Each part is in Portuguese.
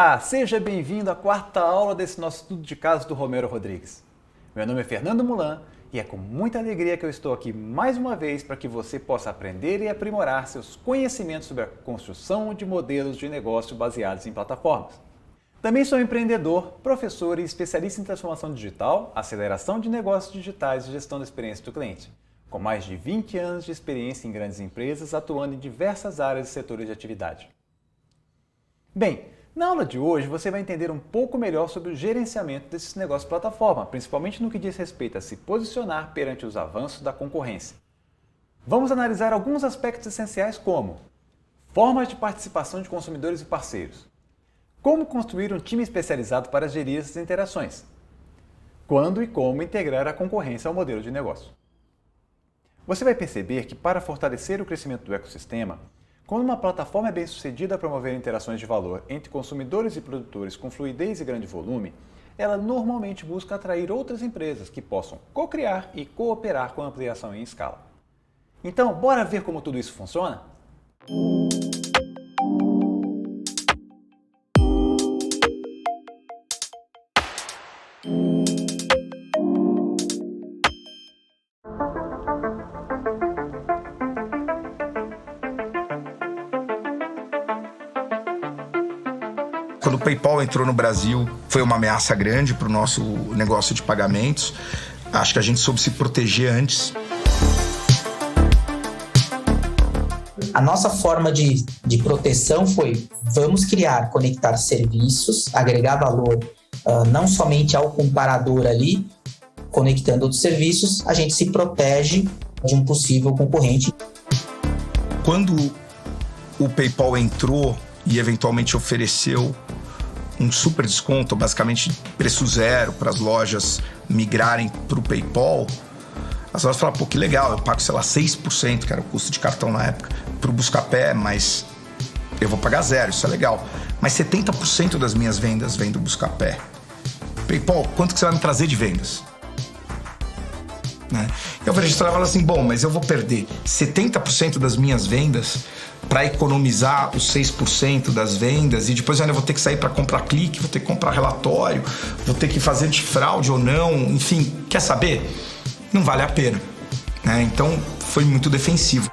Olá, seja bem-vindo à quarta aula desse nosso estudo de casos do Romero Rodrigues. Meu nome é Fernando Mulan e é com muita alegria que eu estou aqui mais uma vez para que você possa aprender e aprimorar seus conhecimentos sobre a construção de modelos de negócio baseados em plataformas. Também sou empreendedor, professor e especialista em transformação digital, aceleração de negócios digitais e gestão da experiência do cliente, com mais de 20 anos de experiência em grandes empresas atuando em diversas áreas e setores de atividade. Bem, na aula de hoje você vai entender um pouco melhor sobre o gerenciamento desses negócios plataforma, principalmente no que diz respeito a se posicionar perante os avanços da concorrência. Vamos analisar alguns aspectos essenciais como formas de participação de consumidores e parceiros, como construir um time especializado para gerir essas interações, quando e como integrar a concorrência ao modelo de negócio. Você vai perceber que para fortalecer o crescimento do ecossistema, quando uma plataforma é bem-sucedida a promover interações de valor entre consumidores e produtores com fluidez e grande volume, ela normalmente busca atrair outras empresas que possam co-criar e cooperar com a ampliação em escala. Então, bora ver como tudo isso funciona? Quando o PayPal entrou no Brasil, foi uma ameaça grande para o nosso negócio de pagamentos. Acho que a gente soube se proteger antes. A nossa forma de proteção foi: vamos conectar serviços, agregar valor não somente ao comparador ali, conectando outros serviços, a gente se protege de um possível concorrente. Quando o PayPal entrou e eventualmente ofereceu um super desconto, basicamente preço zero para as lojas migrarem para o PayPal, as lojas falaram, pô, que legal, eu pago, sei lá, 6%, que era o custo de cartão na época, para o Buscapé, mas eu vou pagar zero, isso é legal. Mas 70% das minhas vendas vem do Buscapé. PayPal, quanto que você vai me trazer de vendas? Né? E o varejista fala assim, bom, mas eu vou perder 70% das minhas vendas para economizar os 6% das vendas e depois eu ainda vou ter que sair para comprar clique, vou ter que comprar relatório, vou ter que fazer de fraude ou não, enfim, quer saber? Não vale a pena, né? Então foi muito defensivo.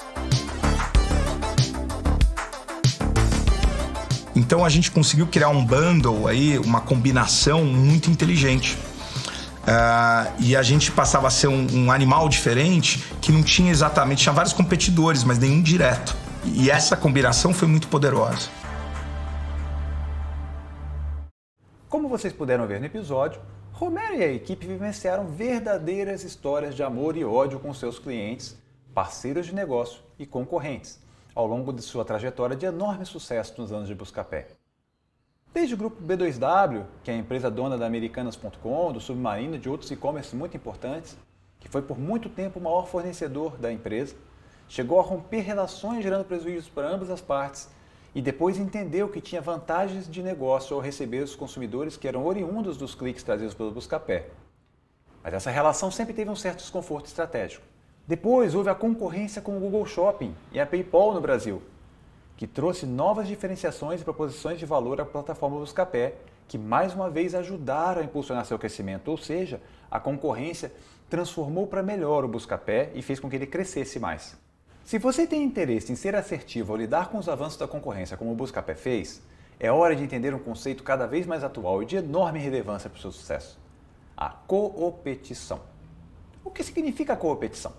Então a gente conseguiu criar um bundle aí, uma combinação muito inteligente. E a gente passava a ser um animal diferente que não tinha exatamente, tinha vários competidores, mas nenhum direto. E essa combinação foi muito poderosa. Como vocês puderam ver no episódio, Romero e a equipe vivenciaram verdadeiras histórias de amor e ódio com seus clientes, parceiros de negócio e concorrentes, ao longo de sua trajetória de enorme sucesso nos anos de Buscapé. Desde o grupo B2W, que é a empresa dona da Americanas.com, do Submarino e de outros e-commerce muito importantes, que foi por muito tempo o maior fornecedor da empresa, chegou a romper relações gerando prejuízos para ambas as partes e depois entendeu que tinha vantagens de negócio ao receber os consumidores que eram oriundos dos cliques trazidos pelo Buscapé. Mas essa relação sempre teve um certo desconforto estratégico. Depois houve a concorrência com o Google Shopping e a PayPal no Brasil, que trouxe novas diferenciações e proposições de valor à plataforma Buscapé, que mais uma vez ajudaram a impulsionar seu crescimento, ou seja, a concorrência transformou para melhor o Buscapé e fez com que ele crescesse mais. Se você tem interesse em ser assertivo ao lidar com os avanços da concorrência como o Buscapé fez, é hora de entender um conceito cada vez mais atual e de enorme relevância para o seu sucesso: a coopetição. O que significa a coopetição?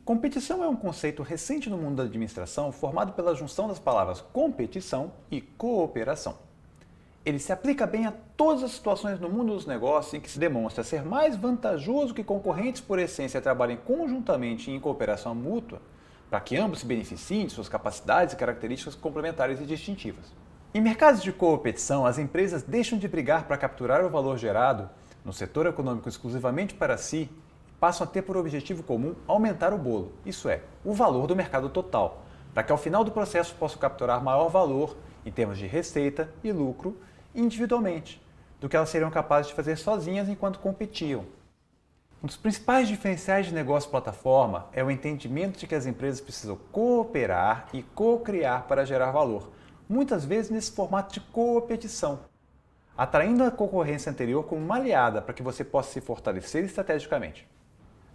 Competição é um conceito recente no mundo da administração formado pela junção das palavras competição e cooperação. Ele se aplica bem a todas as situações no mundo dos negócios em que se demonstra ser mais vantajoso que concorrentes por essência trabalhem conjuntamente e em cooperação mútua, para que ambos se beneficiem de suas capacidades e características complementares e distintivas. Em mercados de coopetição, as empresas deixam de brigar para capturar o valor gerado no setor econômico exclusivamente para si e passam a ter por objetivo comum aumentar o bolo, isso é, o valor do mercado total, para que ao final do processo possam capturar maior valor em termos de receita e lucro individualmente, do que elas seriam capazes de fazer sozinhas enquanto competiam. Um dos principais diferenciais de negócio plataforma é o entendimento de que as empresas precisam cooperar e co-criar para gerar valor, muitas vezes nesse formato de competição, atraindo a concorrência anterior como uma aliada para que você possa se fortalecer estrategicamente.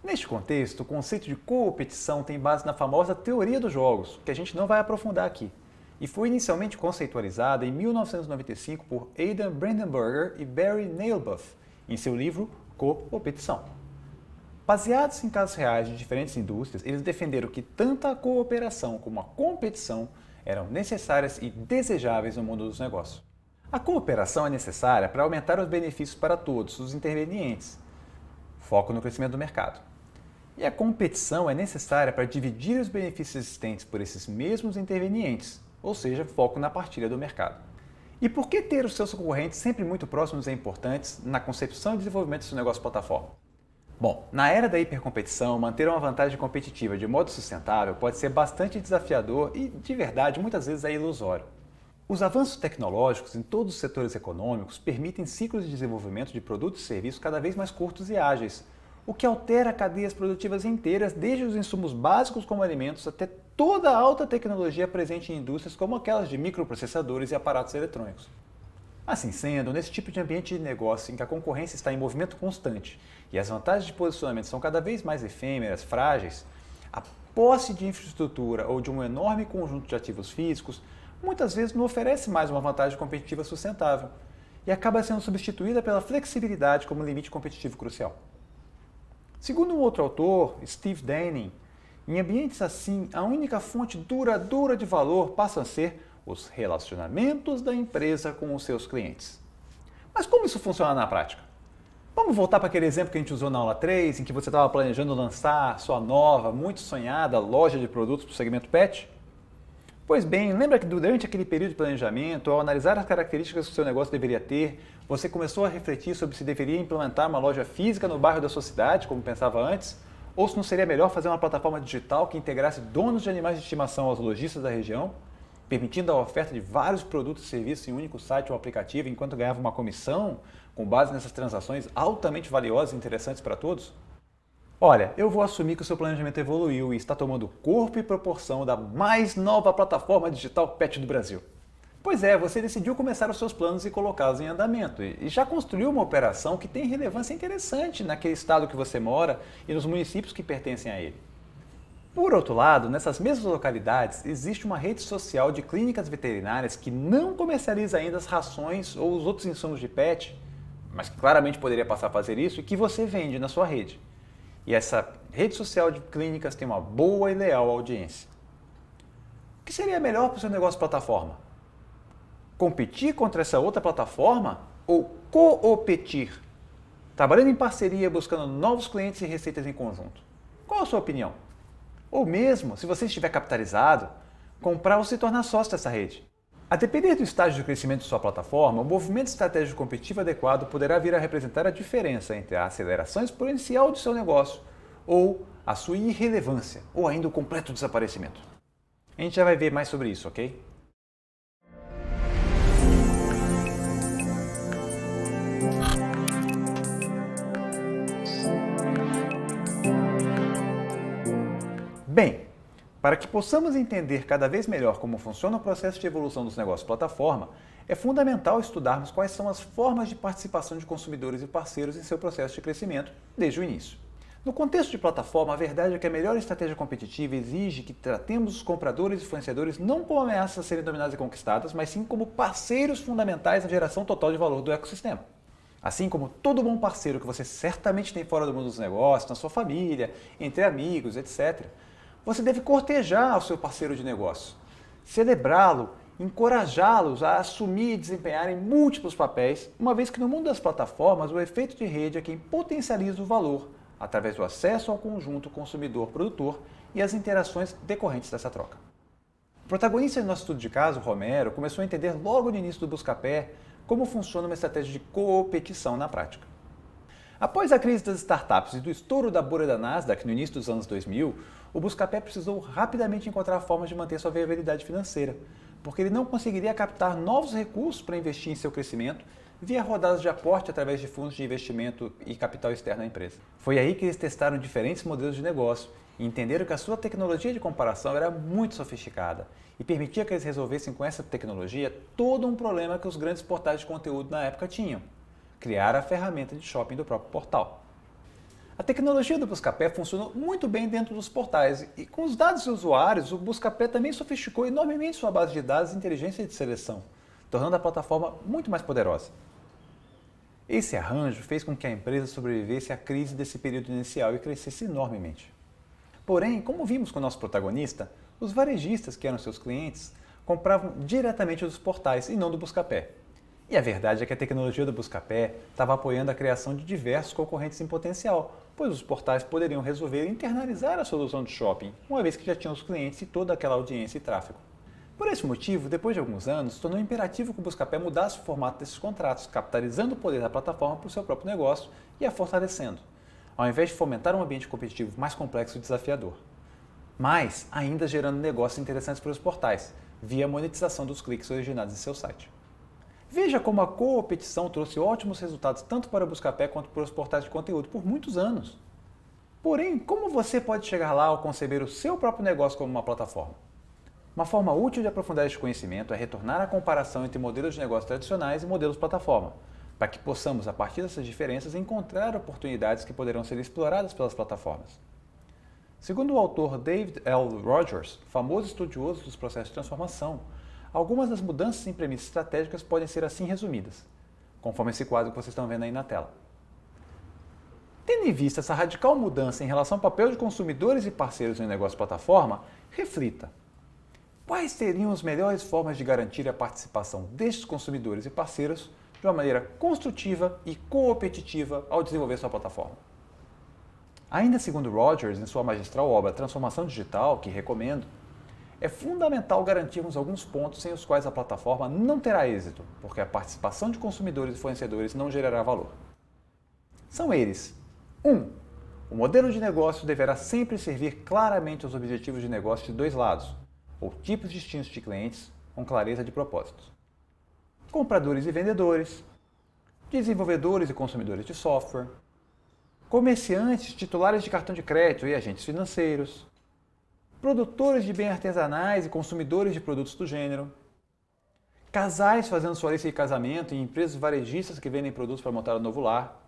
Neste contexto, o conceito de competição tem base na famosa teoria dos jogos, que a gente não vai aprofundar aqui, e foi inicialmente conceitualizada em 1995 por Aidan Brandenburger e Barry Nailbuff, em seu livro Competição. Baseados em casos reais de diferentes indústrias, eles defenderam que tanto a cooperação como a competição eram necessárias e desejáveis no mundo dos negócios. A cooperação é necessária para aumentar os benefícios para todos os intervenientes, foco no crescimento do mercado. E a competição é necessária para dividir os benefícios existentes por esses mesmos intervenientes, ou seja, foco na partilha do mercado. E por que ter os seus concorrentes sempre muito próximos é importante na concepção e desenvolvimento do seu negócio plataforma? Bom, na era da hipercompetição, manter uma vantagem competitiva de modo sustentável pode ser bastante desafiador e, de verdade, muitas vezes é ilusório. Os avanços tecnológicos em todos os setores econômicos permitem ciclos de desenvolvimento de produtos e serviços cada vez mais curtos e ágeis, o que altera cadeias produtivas inteiras, desde os insumos básicos como alimentos até toda a alta tecnologia presente em indústrias como aquelas de microprocessadores e aparatos eletrônicos. Assim sendo, nesse tipo de ambiente de negócio em que a concorrência está em movimento constante e as vantagens de posicionamento são cada vez mais efêmeras, frágeis, a posse de infraestrutura ou de um enorme conjunto de ativos físicos muitas vezes não oferece mais uma vantagem competitiva sustentável e acaba sendo substituída pela flexibilidade como limite competitivo crucial. Segundo um outro autor, Steve Denning, em ambientes assim, a única fonte duradoura de valor passam a ser os relacionamentos da empresa com os seus clientes. Mas como isso funciona na prática? Vamos voltar para aquele exemplo que a gente usou na aula 3, em que você estava planejando lançar sua nova, muito sonhada loja de produtos para o segmento pet? Pois bem, lembra que durante aquele período de planejamento, ao analisar as características que o seu negócio deveria ter, você começou a refletir sobre se deveria implementar uma loja física no bairro da sua cidade, como pensava antes, ou se não seria melhor fazer uma plataforma digital que integrasse donos de animais de estimação aos lojistas da região, permitindo a oferta de vários produtos e serviços em um único site ou aplicativo, enquanto ganhava uma comissão com base nessas transações altamente valiosas e interessantes para todos? Olha, eu vou assumir que o seu planejamento evoluiu e está tomando corpo e proporção da mais nova plataforma digital pet do Brasil. Pois é, você decidiu começar os seus planos e colocá-los em andamento e já construiu uma operação que tem relevância interessante naquele estado que você mora e nos municípios que pertencem a ele. Por outro lado, nessas mesmas localidades, existe uma rede social de clínicas veterinárias que não comercializa ainda as rações ou os outros insumos de pet, mas que claramente poderia passar a fazer isso e que você vende na sua rede. E essa rede social de clínicas tem uma boa e leal audiência. O que seria melhor para o seu negócio plataforma? Competir contra essa outra plataforma ou competir? Trabalhando em parceria, buscando novos clientes e receitas em conjunto. Qual a sua opinião? Ou mesmo, se você estiver capitalizado, comprar ou se tornar sócio dessa rede. A depender do estágio de crescimento de sua plataforma, o movimento estratégico competitivo adequado poderá vir a representar a diferença entre a aceleração exponencial do seu negócio ou a sua irrelevância, ou ainda o completo desaparecimento. A gente já vai ver mais sobre isso, ok? Bem, para que possamos entender cada vez melhor como funciona o processo de evolução dos negócios plataforma, é fundamental estudarmos quais são as formas de participação de consumidores e parceiros em seu processo de crescimento desde o início. No contexto de plataforma, a verdade é que a melhor estratégia competitiva exige que tratemos os compradores e fornecedores não como ameaças a serem dominadas e conquistadas, mas sim como parceiros fundamentais na geração total de valor do ecossistema. Assim como todo bom parceiro que você certamente tem fora do mundo dos negócios, na sua família, entre amigos, etc., você deve cortejar o seu parceiro de negócio, celebrá-lo, encorajá-los a assumir e desempenharem múltiplos papéis, uma vez que no mundo das plataformas o efeito de rede é quem potencializa o valor, através do acesso ao conjunto consumidor-produtor e as interações decorrentes dessa troca. O protagonista do nosso estudo de caso, Romero, começou a entender logo no início do Buscapé como funciona uma estratégia de competição na prática. Após a crise das startups e do estouro da bolha da Nasdaq no início dos anos 2000, o Buscapé precisou rapidamente encontrar formas de manter sua viabilidade financeira, porque ele não conseguiria captar novos recursos para investir em seu crescimento via rodadas de aporte através de fundos de investimento e capital externo à empresa. Foi aí que eles testaram diferentes modelos de negócio e entenderam que a sua tecnologia de comparação era muito sofisticada e permitia que eles resolvessem com essa tecnologia todo um problema que os grandes portais de conteúdo na época tinham: criar a ferramenta de shopping do próprio portal. A tecnologia do Buscapé funcionou muito bem dentro dos portais e com os dados dos usuários, o Buscapé também sofisticou enormemente sua base de dados e inteligência de seleção, tornando a plataforma muito mais poderosa. Esse arranjo fez com que a empresa sobrevivesse à crise desse período inicial e crescesse enormemente. Porém, como vimos com o nosso protagonista, os varejistas, que eram seus clientes, compravam diretamente dos portais e não do Buscapé. E a verdade é que a tecnologia do Buscapé estava apoiando a criação de diversos concorrentes em potencial, pois os portais poderiam resolver internalizar a solução de shopping, uma vez que já tinham os clientes e toda aquela audiência e tráfego. Por esse motivo, depois de alguns anos, se tornou imperativo que o Buscapé mudasse o formato desses contratos, capitalizando o poder da plataforma para o seu próprio negócio e a fortalecendo, ao invés de fomentar um ambiente competitivo mais complexo e desafiador. Mas ainda gerando negócios interessantes para os portais, via a monetização dos cliques originados em seu site. Veja como a competição trouxe ótimos resultados tanto para o Buscapé quanto para os portais de conteúdo por muitos anos. Porém, como você pode chegar lá ao conceber o seu próprio negócio como uma plataforma? Uma forma útil de aprofundar este conhecimento é retornar à comparação entre modelos de negócio tradicionais e modelos plataforma, para que possamos, a partir dessas diferenças, encontrar oportunidades que poderão ser exploradas pelas plataformas. Segundo o autor David L. Rogers, famoso estudioso dos processos de transformação, algumas das mudanças em premissas estratégicas podem ser assim resumidas, conforme esse quadro que vocês estão vendo aí na tela. Tendo em vista essa radical mudança em relação ao papel de consumidores e parceiros em um negócio plataforma, reflita: quais seriam as melhores formas de garantir a participação destes consumidores e parceiros de uma maneira construtiva e competitiva ao desenvolver sua plataforma? Ainda segundo Rogers, em sua magistral obra Transformação Digital, que recomendo, é fundamental garantirmos alguns pontos sem os quais a plataforma não terá êxito, porque a participação de consumidores e fornecedores não gerará valor. São eles: 1. O modelo de negócio deverá sempre servir claramente aos objetivos de negócio de dois lados, ou tipos distintos de clientes, com clareza de propósitos. Compradores e vendedores, desenvolvedores e consumidores de software, comerciantes, titulares de cartão de crédito e agentes financeiros, produtores de bens artesanais e consumidores de produtos do gênero, casais fazendo sua lista de casamento e empresas varejistas que vendem produtos para montar um novo lar,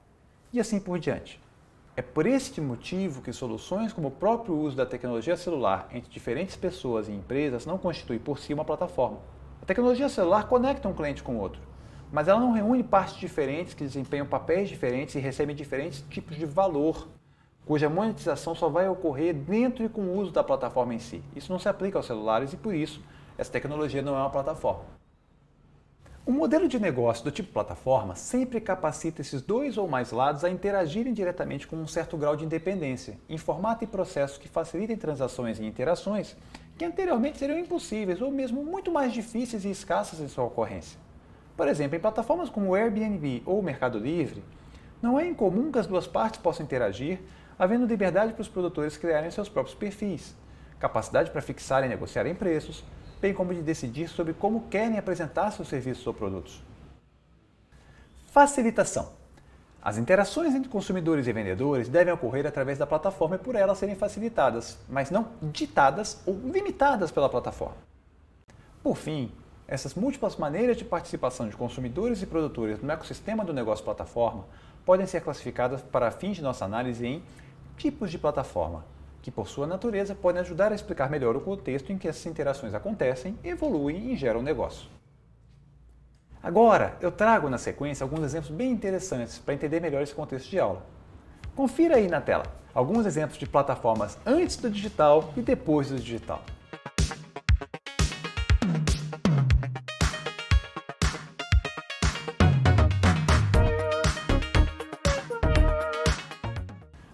e assim por diante. É por este motivo que soluções como o próprio uso da tecnologia celular entre diferentes pessoas e empresas não constitui por si uma plataforma. A tecnologia celular conecta um cliente com o outro, mas ela não reúne partes diferentes que desempenham papéis diferentes e recebem diferentes tipos de valor, cuja monetização só vai ocorrer dentro e com o uso da plataforma em si. Isso não se aplica aos celulares e, por isso, essa tecnologia não é uma plataforma. Um modelo de negócio do tipo plataforma sempre capacita esses dois ou mais lados a interagirem diretamente com um certo grau de independência, em formato e processos que facilitem transações e interações que anteriormente seriam impossíveis ou mesmo muito mais difíceis e escassas em sua ocorrência. Por exemplo, em plataformas como o Airbnb ou o Mercado Livre, não é incomum que as duas partes possam interagir, havendo liberdade para os produtores criarem seus próprios perfis, capacidade para fixarem e negociarem preços, bem como de decidir sobre como querem apresentar seus serviços ou produtos. Facilitação. As interações entre consumidores e vendedores devem ocorrer através da plataforma e por elas serem facilitadas, mas não ditadas ou limitadas pela plataforma. Por fim, essas múltiplas maneiras de participação de consumidores e produtores no ecossistema do negócio plataforma podem ser classificadas para fins de nossa análise em tipos de plataforma, que por sua natureza podem ajudar a explicar melhor o contexto em que essas interações acontecem, evoluem e geram negócio. Agora, eu trago na sequência alguns exemplos bem interessantes para entender melhor esse contexto de aula. Confira aí na tela alguns exemplos de plataformas antes do digital e depois do digital.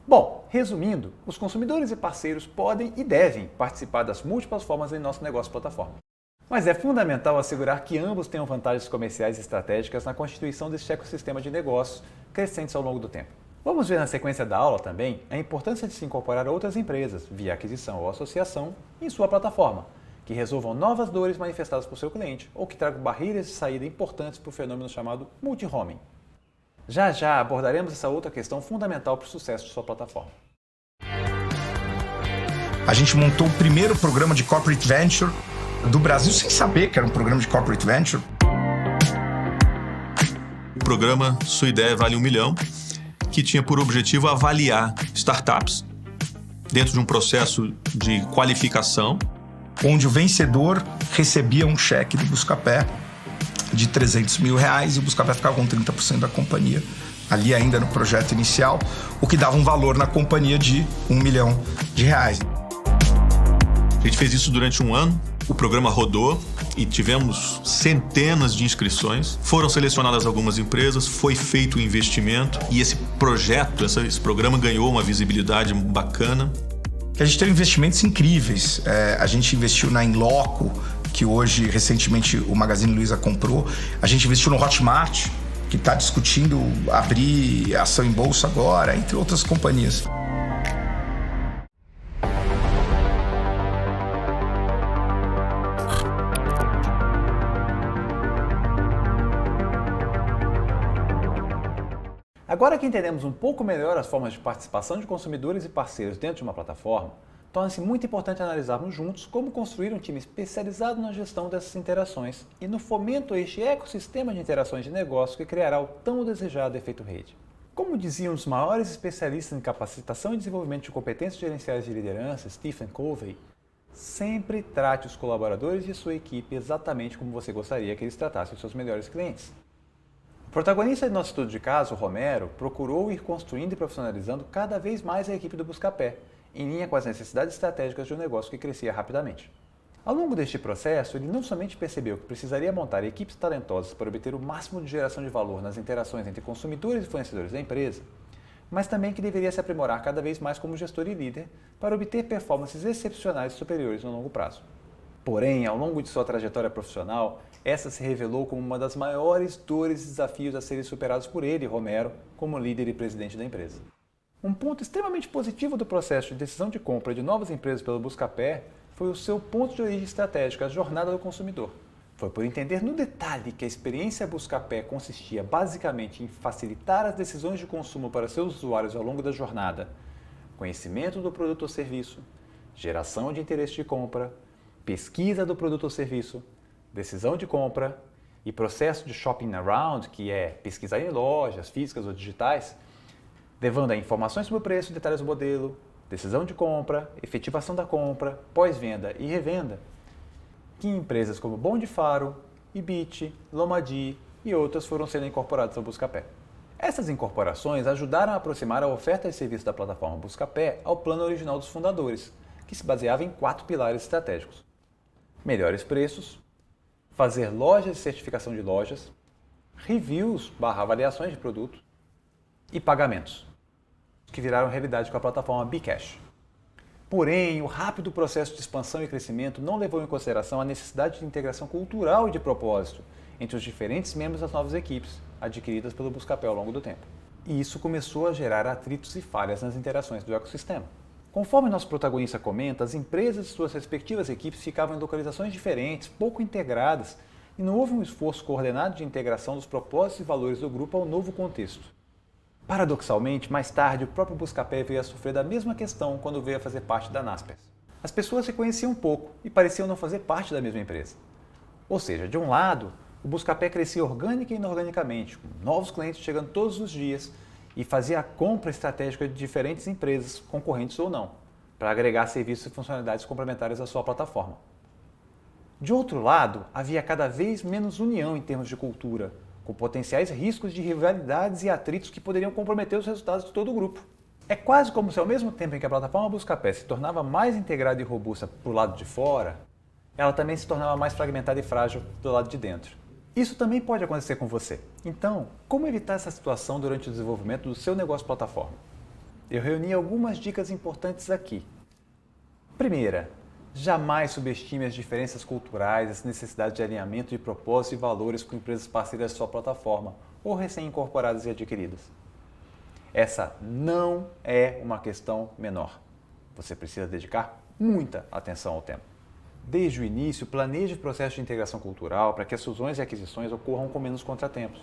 Bom, resumindo, os consumidores e parceiros podem e devem participar das múltiplas formas em nosso negócio plataforma. Mas é fundamental assegurar que ambos tenham vantagens comerciais e estratégicas na constituição deste ecossistema de negócios crescentes ao longo do tempo. Vamos ver na sequência da aula também a importância de se incorporar outras empresas, via aquisição ou associação, em sua plataforma, que resolvam novas dores manifestadas por seu cliente ou que tragam barreiras de saída importantes para o fenômeno chamado multi-homing. Já já abordaremos essa outra questão fundamental para o sucesso de sua plataforma. A gente montou o primeiro programa de Corporate Venture do Brasil sem saber que era um programa de Corporate Venture. O programa Sua Ideia Vale $1 Milhão, que tinha por objetivo avaliar startups dentro de um processo de qualificação, onde o vencedor recebia um cheque do Buscapé de R$300 mil e o Buscapé ficava com 30% da companhia, ali ainda no projeto inicial, o que dava um valor na companhia de R$1 milhão. A gente fez isso durante um ano, o programa rodou e tivemos centenas de inscrições, foram selecionadas algumas empresas, foi feito o investimento e esse projeto, esse programa ganhou uma visibilidade bacana. A gente teve investimentos incríveis. A gente investiu na Inloco, que hoje, recentemente, o Magazine Luiza comprou. A gente investiu no Hotmart, que está discutindo abrir ação em bolsa agora, entre outras companhias. Agora que entendemos um pouco melhor as formas de participação de consumidores e parceiros dentro de uma plataforma, torna-se muito importante analisarmos juntos como construir um time especializado na gestão dessas interações e no fomento a este ecossistema de interações de negócio que criará o tão desejado efeito rede. Como dizia um dos maiores especialistas em capacitação e desenvolvimento de competências gerenciais de liderança, Stephen Covey, sempre trate os colaboradores de sua equipe exatamente como você gostaria que eles tratassem os seus melhores clientes. O protagonista de nosso estudo de caso, Romero, procurou ir construindo e profissionalizando cada vez mais a equipe do Buscapé, em linha com as necessidades estratégicas de um negócio que crescia rapidamente. Ao longo deste processo, ele não somente percebeu que precisaria montar equipes talentosas para obter o máximo de geração de valor nas interações entre consumidores e fornecedores da empresa, mas também que deveria se aprimorar cada vez mais como gestor e líder para obter performances excepcionais e superiores no longo prazo. Porém, ao longo de sua trajetória profissional, essa se revelou como uma das maiores dores e desafios a serem superados por ele, Romero, como líder e presidente da empresa. Um ponto extremamente positivo do processo de decisão de compra de novas empresas pelo Buscapé foi o seu ponto de origem estratégico, a jornada do consumidor. Foi por entender no detalhe que a experiência Buscapé consistia basicamente em facilitar as decisões de consumo para seus usuários ao longo da jornada, conhecimento do produto ou serviço, geração de interesse de compra, pesquisa do produto ou serviço, decisão de compra e processo de shopping around, que é pesquisar em lojas físicas ou digitais, levando a informações sobre o preço e detalhes do modelo, decisão de compra, efetivação da compra, pós-venda e revenda, que empresas como Bom de Faro, Ibit, Lomadi e outras foram sendo incorporadas ao Buscapé. Essas incorporações ajudaram a aproximar a oferta de serviço da plataforma Buscapé ao plano original dos fundadores, que se baseava em 4 pilares estratégicos: melhores preços, fazer lojas de certificação de lojas, reviews/avaliações de produto e pagamentos, que viraram realidade com a plataforma Bcash. Porém, o rápido processo de expansão e crescimento não levou em consideração a necessidade de integração cultural e de propósito entre os diferentes membros das novas equipes adquiridas pelo Buscapé ao longo do tempo. E isso começou a gerar atritos e falhas nas interações do ecossistema. Conforme nosso protagonista comenta, as empresas e suas respectivas equipes ficavam em localizações diferentes, pouco integradas, e não houve um esforço coordenado de integração dos propósitos e valores do grupo ao novo contexto. Paradoxalmente, mais tarde, o próprio Buscapé veio a sofrer da mesma questão quando veio a fazer parte da Naspers. As pessoas se conheciam pouco e pareciam não fazer parte da mesma empresa. Ou seja, de um lado, o Buscapé crescia orgânica e inorganicamente, com novos clientes chegando todos os dias, e fazia a compra estratégica de diferentes empresas, concorrentes ou não, para agregar serviços e funcionalidades complementares à sua plataforma. De outro lado, havia cada vez menos união em termos de cultura, com potenciais riscos de rivalidades e atritos que poderiam comprometer os resultados de todo o grupo. É quase como se ao mesmo tempo em que a plataforma Buscapé se tornava mais integrada e robusta para o lado de fora, ela também se tornava mais fragmentada e frágil do lado de dentro. Isso também pode acontecer com você. Então, como evitar essa situação durante o desenvolvimento do seu negócio plataforma? Eu reuni algumas dicas importantes aqui. Primeira, jamais subestime as diferenças culturais, as necessidades de alinhamento de propósito e valores com empresas parceiras de sua plataforma ou recém-incorporadas e adquiridas. Essa não é uma questão menor. Você precisa dedicar muita atenção ao tema. Desde o início, planeje o processo de integração cultural para que as fusões e aquisições ocorram com menos contratempos.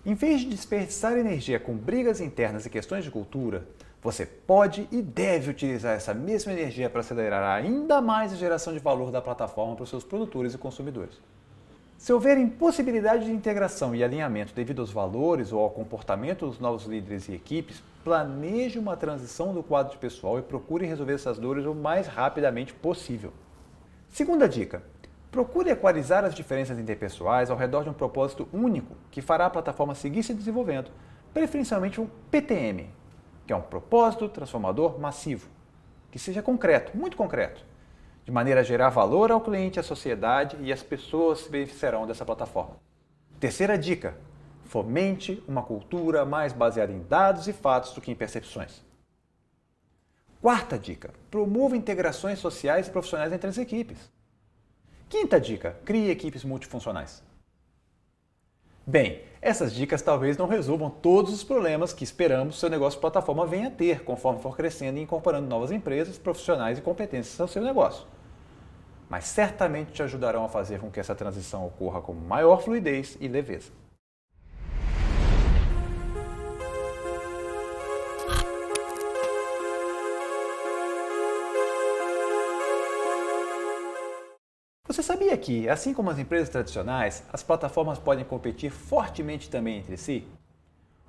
Em vez de desperdiçar energia com brigas internas e questões de cultura, você pode e deve utilizar essa mesma energia para acelerar ainda mais a geração de valor da plataforma para os seus produtores e consumidores. Se houver impossibilidade de integração e alinhamento devido aos valores ou ao comportamento dos novos líderes e equipes, planeje uma transição do quadro de pessoal e procure resolver essas dores o mais rapidamente possível. Segunda dica: procure equalizar as diferenças interpessoais ao redor de um propósito único que fará a plataforma seguir se desenvolvendo, preferencialmente um PTM, que é um propósito transformador massivo, que seja concreto, muito concreto, de maneira a gerar valor ao cliente, à sociedade e as pessoas se beneficiarão dessa plataforma. Terceira dica: fomente uma cultura mais baseada em dados e fatos do que em percepções. Quarta dica: promova integrações sociais e profissionais entre as equipes. Quinta dica: crie equipes multifuncionais. Bem, essas dicas talvez não resolvam todos os problemas que esperamos seu negócio plataforma venha a ter conforme for crescendo e incorporando novas empresas, profissionais e competências ao seu negócio. Mas certamente te ajudarão a fazer com que essa transição ocorra com maior fluidez e leveza. Você sabia que, assim como as empresas tradicionais, as plataformas podem competir fortemente também entre si?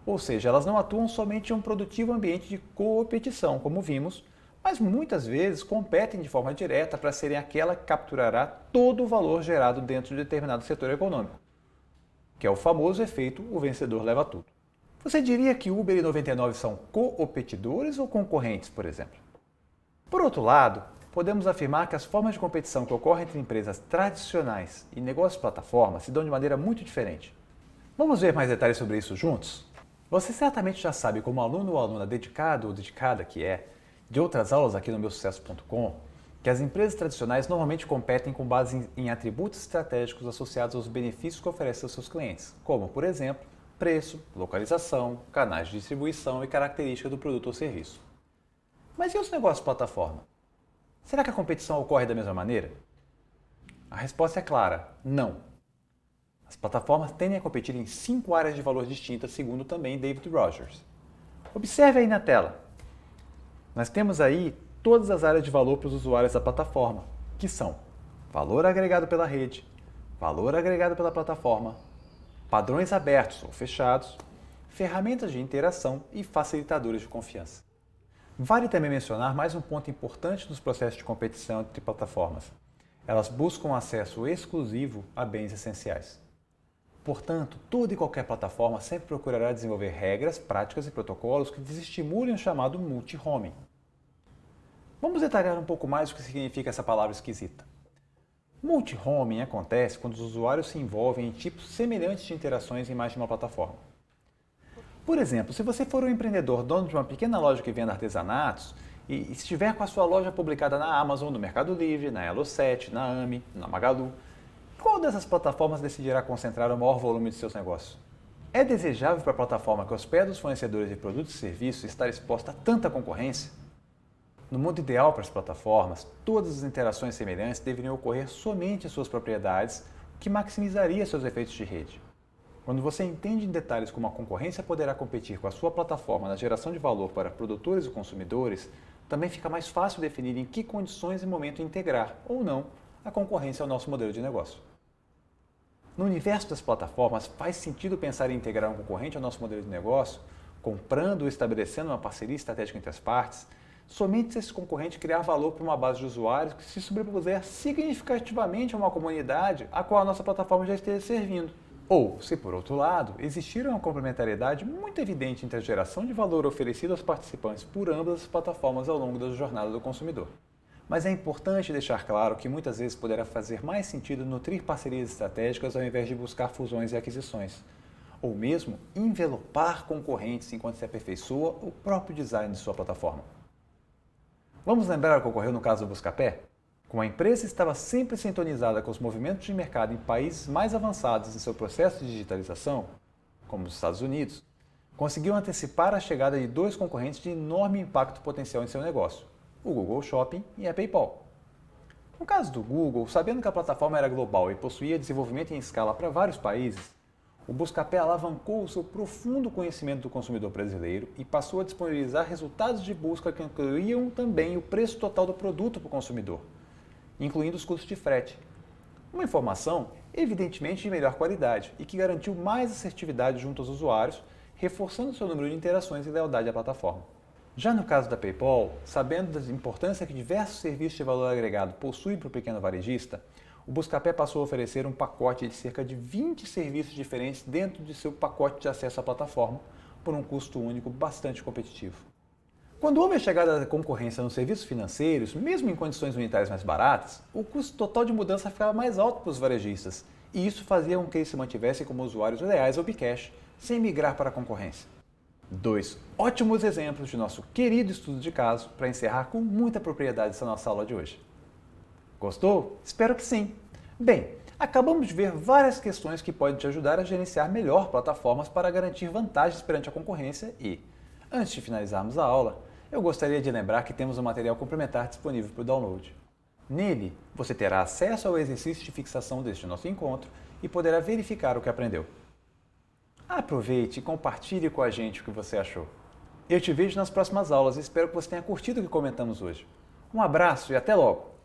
Ou seja, elas não atuam somente em um produtivo ambiente de competição, como vimos, mas muitas vezes competem de forma direta para serem aquela que capturará todo o valor gerado dentro de determinado setor econômico, que é o famoso efeito o vencedor leva tudo. Você diria que Uber e 99 são competidores ou concorrentes, por exemplo? Por outro lado, podemos afirmar que as formas de competição que ocorrem entre empresas tradicionais e negócios plataforma se dão de maneira muito diferente. Vamos ver mais detalhes sobre isso juntos? Você certamente já sabe, como aluno ou aluna dedicado ou dedicada que é, de outras aulas aqui no meusucesso.com, que as empresas tradicionais normalmente competem com base em atributos estratégicos associados aos benefícios que oferecem aos seus clientes, como, por exemplo, preço, localização, canais de distribuição e características do produto ou serviço. Mas e os negócios plataforma? Será que a competição ocorre da mesma maneira? A resposta é clara: não. As plataformas tendem a competir em 5 áreas de valor distintas, segundo também David Rogers. Observe aí na tela. Nós temos aí todas as áreas de valor para os usuários da plataforma, que são valor agregado pela rede, valor agregado pela plataforma, padrões abertos ou fechados, ferramentas de interação e facilitadores de confiança. Vale também mencionar mais um ponto importante nos processos de competição entre plataformas. Elas buscam acesso exclusivo a bens essenciais. Portanto, toda e qualquer plataforma sempre procurará desenvolver regras, práticas e protocolos que desestimulem o chamado multi-homing. Vamos detalhar um pouco mais o que significa essa palavra esquisita. Multi-homing acontece quando os usuários se envolvem em tipos semelhantes de interações em mais de uma plataforma. Por exemplo, se você for um empreendedor dono de uma pequena loja que vende artesanatos e estiver com a sua loja publicada na Amazon, no Mercado Livre, na Elo7, na Ame, na Magalu, qual dessas plataformas decidirá concentrar o maior volume de seus negócios? É desejável para a plataforma que hospeda os fornecedores de produtos e serviços estar exposta a tanta concorrência? No mundo ideal para as plataformas, todas as interações semelhantes deveriam ocorrer somente em suas propriedades, o que maximizaria seus efeitos de rede. Quando você entende em detalhes como a concorrência poderá competir com a sua plataforma na geração de valor para produtores e consumidores, também fica mais fácil definir em que condições e momento integrar, ou não, a concorrência ao nosso modelo de negócio. No universo das plataformas, faz sentido pensar em integrar um concorrente ao nosso modelo de negócio, comprando ou estabelecendo uma parceria estratégica entre as partes, somente se esse concorrente criar valor para uma base de usuários que se sobrepuser significativamente a uma comunidade a qual a nossa plataforma já esteja servindo. Ou, se por outro lado, existir uma complementariedade muito evidente entre a geração de valor oferecido aos participantes por ambas as plataformas ao longo da jornada do consumidor. Mas é importante deixar claro que muitas vezes poderá fazer mais sentido nutrir parcerias estratégicas ao invés de buscar fusões e aquisições, ou mesmo envelopar concorrentes enquanto se aperfeiçoa o próprio design de sua plataforma. Vamos lembrar o que ocorreu no caso do Buscapé? Como a empresa estava sempre sintonizada com os movimentos de mercado em países mais avançados em seu processo de digitalização, como os Estados Unidos, conseguiu antecipar a chegada de 2 concorrentes de enorme impacto potencial em seu negócio, o Google Shopping e a PayPal. No caso do Google, sabendo que a plataforma era global e possuía desenvolvimento em escala para vários países, o Buscapé alavancou o seu profundo conhecimento do consumidor brasileiro e passou a disponibilizar resultados de busca que incluíam também o preço total do produto para o consumidor, incluindo os custos de frete. Uma informação, evidentemente, de melhor qualidade e que garantiu mais assertividade junto aos usuários, reforçando seu número de interações e lealdade à plataforma. Já no caso da PayPal, sabendo da importância que diversos serviços de valor agregado possuem para o pequeno varejista, o Buscapé passou a oferecer um pacote de cerca de 20 serviços diferentes dentro de seu pacote de acesso à plataforma, por um custo único bastante competitivo. Quando houve a chegada da concorrência nos serviços financeiros, mesmo em condições unitárias mais baratas, o custo total de mudança ficava mais alto para os varejistas, e isso fazia com que eles se mantivessem como usuários leais ao Bcash, sem migrar para a concorrência. 2 ótimos exemplos de nosso querido estudo de caso para encerrar com muita propriedade essa nossa aula de hoje. Gostou? Espero que sim! Bem, acabamos de ver várias questões que podem te ajudar a gerenciar melhor plataformas para garantir vantagens perante a concorrência e, antes de finalizarmos a aula, eu gostaria de lembrar que temos um material complementar disponível para o download. Nele, você terá acesso ao exercício de fixação deste nosso encontro e poderá verificar o que aprendeu. Aproveite e compartilhe com a gente o que você achou. Eu te vejo nas próximas aulas e espero que você tenha curtido o que comentamos hoje. Um abraço e até logo!